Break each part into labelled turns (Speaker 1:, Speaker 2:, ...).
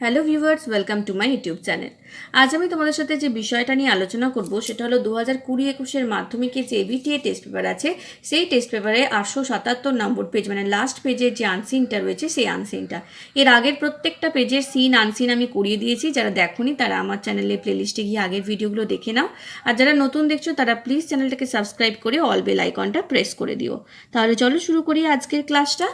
Speaker 1: Hello viewers, welcome to my YouTube channel. আজ আমি তোমাদের সাথে যে বিষয়টা নিয়ে আলোচনা করব সেটা হলো 2020-21 মাধ্যমিকের যে এবিটিএ টেস্ট পেপার আছে সেই টেস্ট পেপারে 877 নম্বর পেজ মানে লাস্ট পেজের যে আনসিনটা রয়েছে সেই আনসিনটা। এর আগের প্রত্যেকটা পেজের সিন আনসিন আমি করিয়ে দিয়েছি, যারা দেখোনি তারা আমার চ্যানেলে প্লেলিস্টে গিয়ে আগের ভিডিওগুলো দেখে নাও। আর যারা নতুন দেখছো তারা প্লিজ চ্যানেলটাকে সাবস্ক্রাইব করে অল বেল আইকনটা প্রেস করে দিও। তাহলে চলো শুরু করি আজকের ক্লাসটা।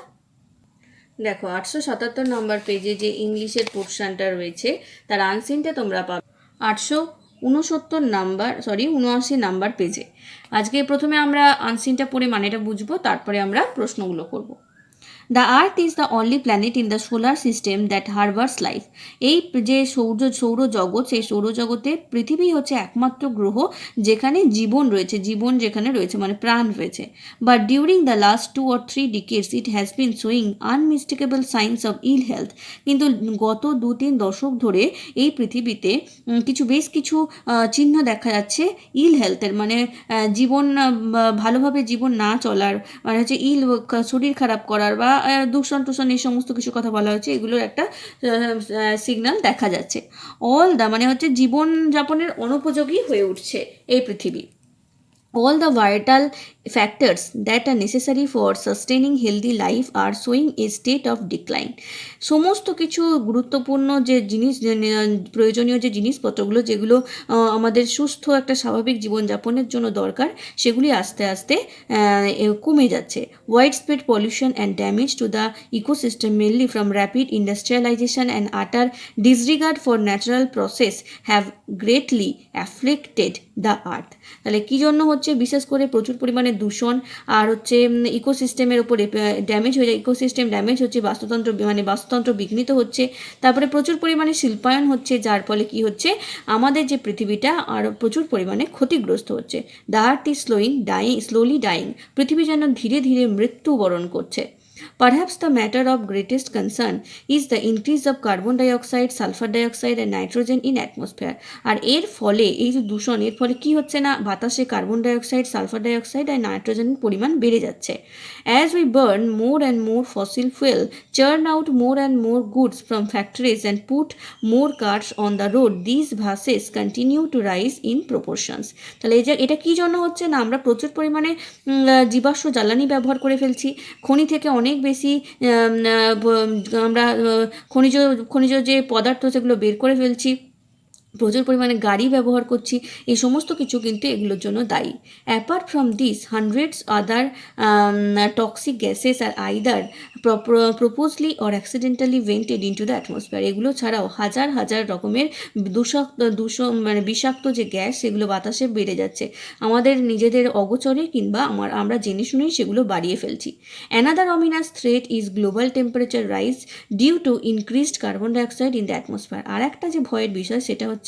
Speaker 1: দেখো 877 নম্বর পেজে যে ইংলিশের পোর্শনটা রয়েছে তার আনসিনটা তোমরা পাবে 79 নাম্বার পেজে। আজকে প্রথমে আমরা আনসিনটা পড়ে মানেটা বুঝবো, তারপরে আমরা প্রশ্নগুলো করব। The earth is the only planet in the solar system that harbours life. এই যে সৌরজগৎ, সেই সৌরজগতে পৃথিবী হচ্ছে একমাত্র গ্রহ যেখানে জীবন রয়েছে, যেখানে রয়েছে মানে প্রাণ রয়েছে। But during the last 2 or 3 decades it has been showing unmistakable signs of ill health. কিন্তু গত 2-3 দশক ধরে এই পৃথিবীতে বেশ কিছু চিহ্ন দেখা যাচ্ছে ইল হেলথের, মানে জীবন ভালোভাবে জীবন না চলার, মানে হচ্ছে শরীর খারাপ করার বা দূষণ এই সমস্ত কিছু কথা বলা হচ্ছে, এগুলোর একটা সিগন্যাল দেখা যাচ্ছে। মানে হচ্ছে জীবনযাপনের অনুপযোগী হয়ে উঠছে এই পৃথিবী। All the vital factors that are necessary for sustaining healthy life are showing a state of decline. সমস্ত কিছু গুরুত্বপূর্ণ যে জিনিস, প্রয়োজনীয় যে জিনিসপত্রগুলো যেগুলো আমাদের সুস্থ একটা স্বাভাবিক জীবনযাপনের জন্য দরকার, সেগুলি আস্তে আস্তে কমে যাচ্ছে। Wide spread pollution and damage to the ecosystem mainly from rapid industrialisation and utter disregard for natural process have greatly afflicted the earth. তাহলে কী জন্য হচ্ছে? বিশেষ করে প্রচুর পরিমাণে দূষণ আর হচ্ছে ইকোসিস্টেমের ওপরে ড্যামেজ হয়ে যায়, ইকোসিস্টেম ড্যামেজ হচ্ছে, বাস্তুতন্ত্র বিঘ্নিত হচ্ছে। তারপরে প্রচুর পরিমাণে শিল্পায়ন হচ্ছে, যার ফলে কি হচ্ছে, আমাদের যে পৃথিবীটা আরও প্রচুর পরিমাণে ক্ষতিগ্রস্ত হচ্ছে। The earth is slowly dying. পৃথিবী যেন ধীরে ধীরে মৃত্যুবরণ করছে। Perhaps the matter of greatest concern is the increase of carbon dioxide, sulfur dioxide and nitrogen in atmosphere. আর এর ফলে এই যে দূষণ, এর ফলে কি হচ্ছে না, বাতাসে কার্বন ডাইঅক্সাইড, সালফার ডাইঅক্সাইড আর নাইট্রোজেনের পরিমাণ বেড়ে যাচ্ছে। As we burn more and more fossil fuel, churn out more and more goods from factories and put more cars on the road, these gases continue to rise in proportions. তাহলে এই যে এটা কী জন্য হচ্ছে না, আমরা প্রচুর পরিমাণে জীবাশ্ম জ্বালানি ব্যবহার করে ফেলছি, খনি থেকে অনেক বেশি আমরা খনিজ যে পদার্থ সেগুলো বের করে ফেলছি, প্রচুর পরিমাণে গাড়ি ব্যবহার করছি, এই সমস্ত কিছু কিন্তু এগুলোর জন্য দায়ী। Apart from this hundreds other toxic gases are either purposely or accidentally vented into the atmosphere. এগুলো ছাড়াও হাজার হাজার রকমের মানে বিষাক্ত যে গ্যাস, সেগুলো বাতাসে বেড়ে যাচ্ছে, আমাদের নিজেদের অগোচরে কিংবা আমরা জেনে শুনেই সেগুলো বাড়িয়ে ফেলছি। Another ominous threat is global temperature rise due to increased carbon dioxide in the atmosphere. আর একটা যে ভয়ের বিষয় সেটা হচ্ছে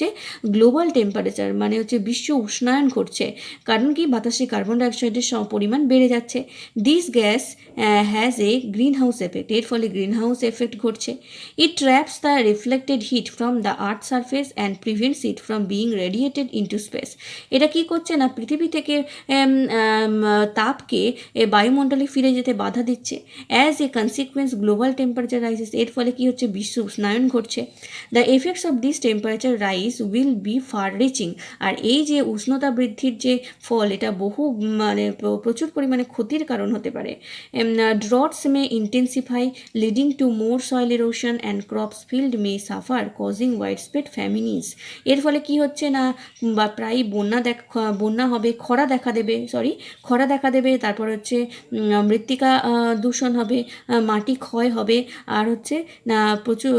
Speaker 1: গ্লোবাল টেম্পারেচার, মানে হচ্ছে বিশ্ব উষ্ণায়ন ঘটছে, কারণ কি বাতাসে কার্বন ডাইঅক্সাইডের পরিমাণ বেড়ে যাচ্ছে। This gas has a green house effect. এর ফলে গ্রিন হাউস এফেক্ট ঘটছে। It traps the reflected heat from the earth surface and prevents it from being radiated into space. এটা কি করছে না, পৃথিবী থেকে তাপকে বায়ুমণ্ডলে ফিরে যেতে বাধা দিচ্ছে। As a consequence global temperature rises. এর ফলে কি হচ্ছে, বিশ্ব উষ্ণায়ন ঘটছে। The effects of this temperature rise will be far reaching. আর এই যে উষ্ণতা বৃদ্ধির যে ফল, এটা মানে প্রচুর পরিমাণে ক্ষতির কারণ হতে পারে। Droughts may intensify leading to more soil erosion and crops field may suffer causing wide spread famines. এর ফলে কি হচ্ছে না, বা প্রায় বন্যা হবে, খরা দেখা দেবে, তারপর হচ্ছে মৃত্তিকা দূষণ হবে, মাটি ক্ষয় হবে, আর হচ্ছে প্রচুর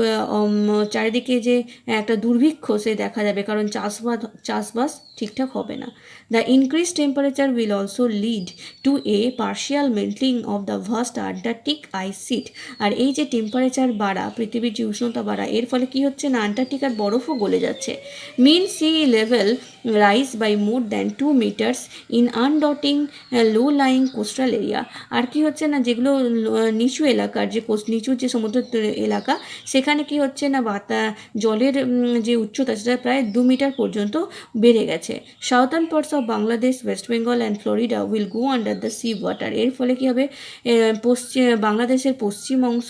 Speaker 1: চারিদিকে যে একটা দুর্ভিক্ষ সে দেখা যাবে, কারণ চাষবাস ঠিকঠাক হবে না। The increase temperature will also lead to a partial melting of the vast Antarctic ice sheet. আর এই যে টেম্পারেচার বাড়া, পৃথিবীর যে উষ্ণতা বাড়া, এর ফলে কি হচ্ছে না, আন্টার্কটিকার বরফও গলে যাচ্ছে। Mean sea level rise by more than 2 meters inundating low lying coastal area. আর কি হচ্ছে না, যেগুলো নিচু এলাকার নিচু যে সমুদ্র এলাকা, সেখানে কি হচ্ছে না, জলের যে উচ্চতা সেটা প্রায় 2 মিটার পর্যন্ত বেড়ে গেছে। Southern parts of Bangladesh, West Bengal and Florida will go under the sea water. এর ফলে কী হবে, বাংলাদেশের পশ্চিম অংশ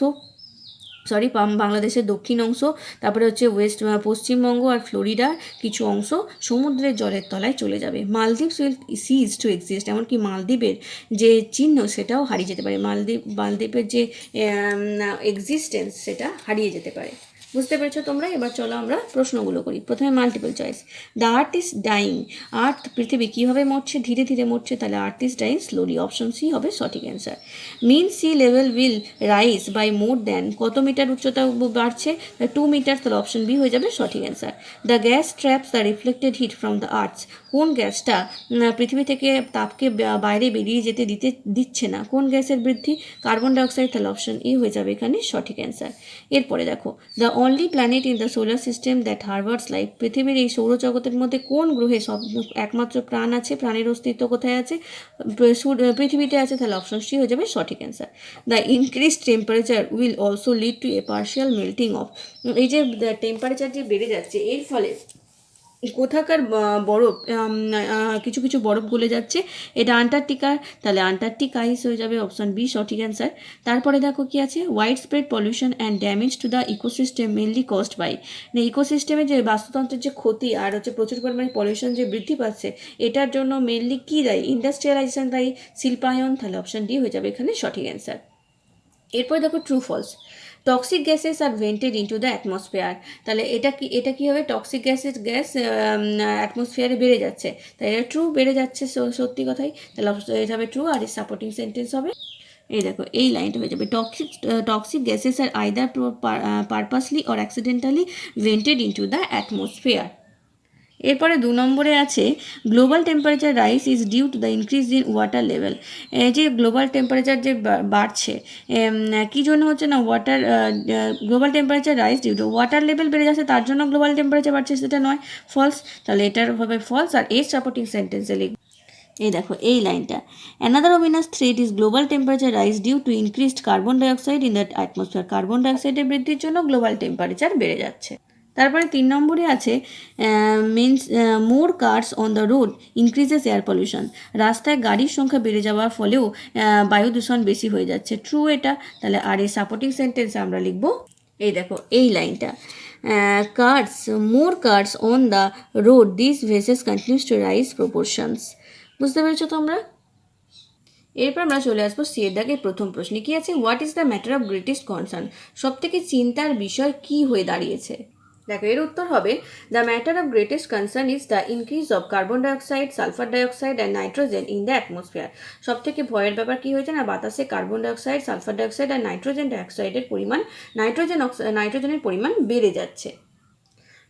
Speaker 1: বাংলাদেশের দক্ষিণ অংশ, তারপরে হচ্ছে পশ্চিমবঙ্গ আর ফ্লোরিডার কিছু অংশ সমুদ্রের জলের তলায় চলে যাবে। Maldives will cease to exist, এমনকি মালদ্বীপের যে চিহ্ন সেটাও হারিয়ে যেতে পারে। মালদ্বীপের যে এক্সিস্টেন্স সেটা হারিয়ে যেতে পারে। বুঝতে পেরেছো তোমরা? এবার চলো আমরা প্রশ্নগুলো করি। প্রথমে multiple choice. The earth is dying, earth পৃথিবী কীভাবে মরছে? ধীরে ধীরে মরছে, তাহলে earth is dying slowly, option C হবে সঠিক answer. Mean sea level will rise by more than, কত মিটার উচ্চতা বাড়ছে? 2 মিটার, তাহলে অপশন বি হয়ে যাবে সঠিক answer. The gas traps the reflected heat from the earth, কোন গ্যাসটা পৃথিবী থেকে তাপকে বাইরে বেরিয়ে যেতে দিচ্ছে না? কোন গ্যাসের বৃদ্ধি? কার্বন ডাইঅক্সাইড, তাহলে অপশন এ হয়ে যাবে এখানে সঠিক অ্যান্সার। এরপরে দেখো, the only planet in the solar system that harbours life, পৃথিবীর এই সৌরজগতের মধ্যে কোন গ্রহে একমাত্র প্রাণ আছে? প্রাণের অস্তিত্ব কোথায় আছে? পৃথিবীতে আছে, তাহলে অপশন সি হয়ে যাবে সঠিক answer. The increase temperature will also lead to a partial melting of, এই যে টেম্পারেচার যে বেড়ে যাচ্ছে এর ফলে কোথাকার বরফ, কিছু কিছু বরফ গলে যাচ্ছে, এটা আন্টার্কটিকার, তাহলে আন্টার্কটিক আইস হয়ে যাবে অপশন বি সঠিক অ্যান্সার। তারপরে দেখো কি আছে, wide spread pollution and damage to the ecosystem mainly caused by, ইকোসিস্টেমে যে বাস্তুতন্ত্রের যে ক্ষতি আর হচ্ছে প্রচুর পরিমাণে পলিউশন যে বৃদ্ধি পাচ্ছে, এটার জন্য মেনলি কী দায়ী? ইন্ডাস্ট্রিয়ালাইজেশন দায়ী, শিল্পায়ন, তাহলে অপশন ডি হয়ে যাবে এখানে সঠিক অ্যান্সার। এরপর দেখো true false. Toxic gases are vented into the atmosphere, তাহলে এটা কি হবে? টক্সিক গ্যাস অ্যাটমসফিয়ারে বেড়ে যাচ্ছে, তাই এটা ট্রু, বেড়ে যাচ্ছে সত্যি কথাই, তাহলে এটা হবে ট্রু। আর এর সাপোর্টিং সেন্টেন্স হবে, এই দেখো এই লাইনটা হয়ে যাবে, toxic gases are either purposely or accidentally vented into the atmosphere. এরপরে 2 নম্বরে আছে global temperature rise is due to the increase in water level, এই যে গ্লোবাল টেম্পারেচার যে বাড়ছে কী জন্য হচ্ছে না? Global temperature rise due to water level বেড়ে যাচ্ছে, তার জন্য গ্লোবাল টেম্পারেচার বাড়ছে, সেটা নয়, ফলস, তাহলে এটার হবে ফলস। আর এর সাপোর্টিং সেন্টেন্সে লিখব, এই দেখো এই লাইনটা, another ominous threat is global temperature rise due to increased carbon dioxide in the atmosphere, carbon ডাইঅক্সাইডের বৃদ্ধির জন্য গ্লোবাল টেম্পারেচার বেড়ে যাচ্ছে। তারপরে 3 নম্বরে আছে means more cars on the road increases air pollution, রাস্তায় গাড়ির সংখ্যা বেড়ে যাওয়ার ফলেও বায়ু দূষণ বেশি হয়ে যাচ্ছে, ট্রু এটা, তাহলে আর এই সাপোর্টিং সেন্টেন্সে আমরা লিখব, এই দেখো এই লাইনটা, cars more cars on the road this vices continues to rise proportions. বুঝতে পেরেছো তোমরা? এরপর আমরা চলে আসবো সি এর দাগের প্রথম প্রশ্নে কি আছে, what is the matter of greatest concern, সবথেকে চিন্তার বিষয় কি হয়ে দাঁড়িয়েছে? দেখো এর উত্তর হবে, the matter of greatest concern is the increase of carbon dioxide, sulphur dioxide and nitrogen in the atmosphere, সব থেকে ভয়ের ব্যাপার কী হয়েছে না? বাতাসে কার্বন ডাইঅক্সাইড, সালফার ডাইঅক্সাইড আর নাইট্রোজেন ডাইঅক্সাইডের পরিমাণ, নাইট্রোজেনের পরিমাণ বেড়ে যাচ্ছে।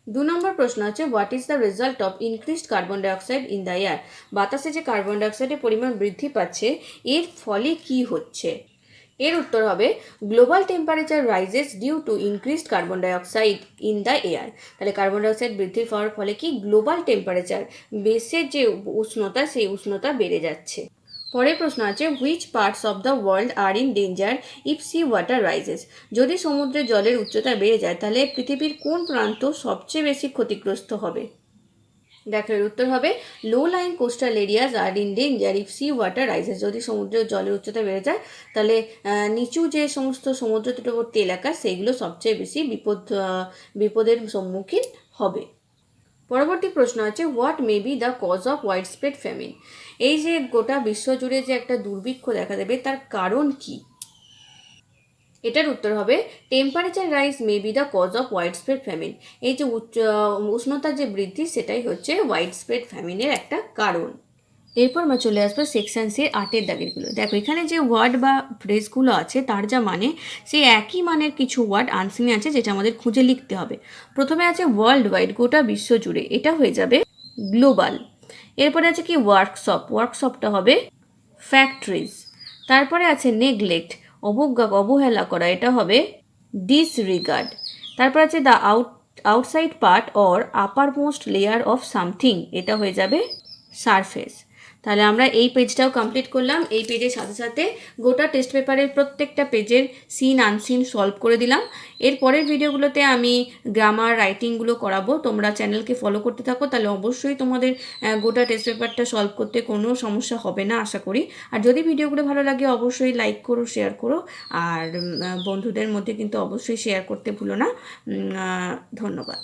Speaker 1: 2 নম্বর প্রশ্ন আছে, what is the result of increased carbon dioxide in the air, বাতাসে যে কার্বন ডাইঅক্সাইডের পরিমাণ বৃদ্ধি পাচ্ছে এর ফলে কি হচ্ছে? এর উত্তর হবে, global temperature rises due to increased carbon dioxide in the air, তাহলে কার্বন ডাইঅক্সাইড বৃদ্ধির ফলে কি গ্লোবাল টেম্পারেচার, বেসের যে উষ্ণতা সেই উষ্ণতা বেড়ে যাচ্ছে। পরের প্রশ্ন আছে, which parts of the world are in danger if sea water rises, যদি সমুদ্রের জলের উচ্চতা বেড়ে যায় তাহলে পৃথিবীর কোন প্রান্ত সবচেয়ে বেশি ক্ষতিগ্রস্ত হবে? দেখো এর উত্তর হবে, low line coastal areas are in danger if sea water rises, যদি সমুদ্রের জলের উচ্চতা বেড়ে যায় তাহলে নিচু যে সমস্ত সমুদ্র তটবর্তী এলাকা সেইগুলো সবচেয়ে বেশি বিপদের সম্মুখীন হবে। পরবর্তী প্রশ্ন আছে, what may be the cause of wide spread famine, এই যে গোটা বিশ্ব জুড়ে যে একটা দুর্ভিক্ষ দেখা দেবে তার কারণ কি? এটার উত্তর হবে, temperature rise may be the cause of wide spread famine, এই যে উষ্ণতার যে বৃদ্ধি সেটাই হচ্ছে ওয়াইড স্প্রেড ফ্যামিনের একটা কারণ। এরপর আমরা চলে আসবো সেকশন সি 8-এর দাগেরগুলো। দেখো এখানে যে ওয়ার্ড বা ফ্রেজগুলো আছে তার যা মানে সেই একই মানের কিছু ওয়ার্ড আনসিনে আছে যেটা আমাদের খুঁজে লিখতে হবে। প্রথমে আছে ওয়ার্ল্ড ওয়াইড, গোটা বিশ্ব জুড়ে, এটা হয়ে যাবে গ্লোবাল। এরপরে আছে কি ওয়ার্কশপ, ওয়ার্কশপটা হবে ফ্যাক্টরিজ। তারপরে আছে নেগলেক্ট, অবহেলা করা, এটা হবে ডিসরিগার্ড। তারপর আছে the outside part or upper most layer of something, এটা হয়ে যাবে সারফেস। তাহলে আমরা এই পেজটাও কমপ্লিট করলাম। এই পেজের সাথে সাথে গোটা টেস্ট পেপারের প্রত্যেকটা পেজের সিন আনসিন সলভ করে দিলাম। এর পরের ভিডিওগুলোতে আমি গ্রামার রাইটিংগুলো করাবো, তোমরা চ্যানেলকে ফলো করতে থাকো, তাহলে অবশ্যই তোমাদের গোটা টেস্ট পেপারটা সলভ করতে কোনো সমস্যা হবে না আশা করি। আর যদি ভিডিওগুলো ভালো লাগে অবশ্যই লাইক করো, শেয়ার করো, আর বন্ধুদের মধ্যে কিন্তু অবশ্যই শেয়ার করতে ভুলো না। ধন্যবাদ।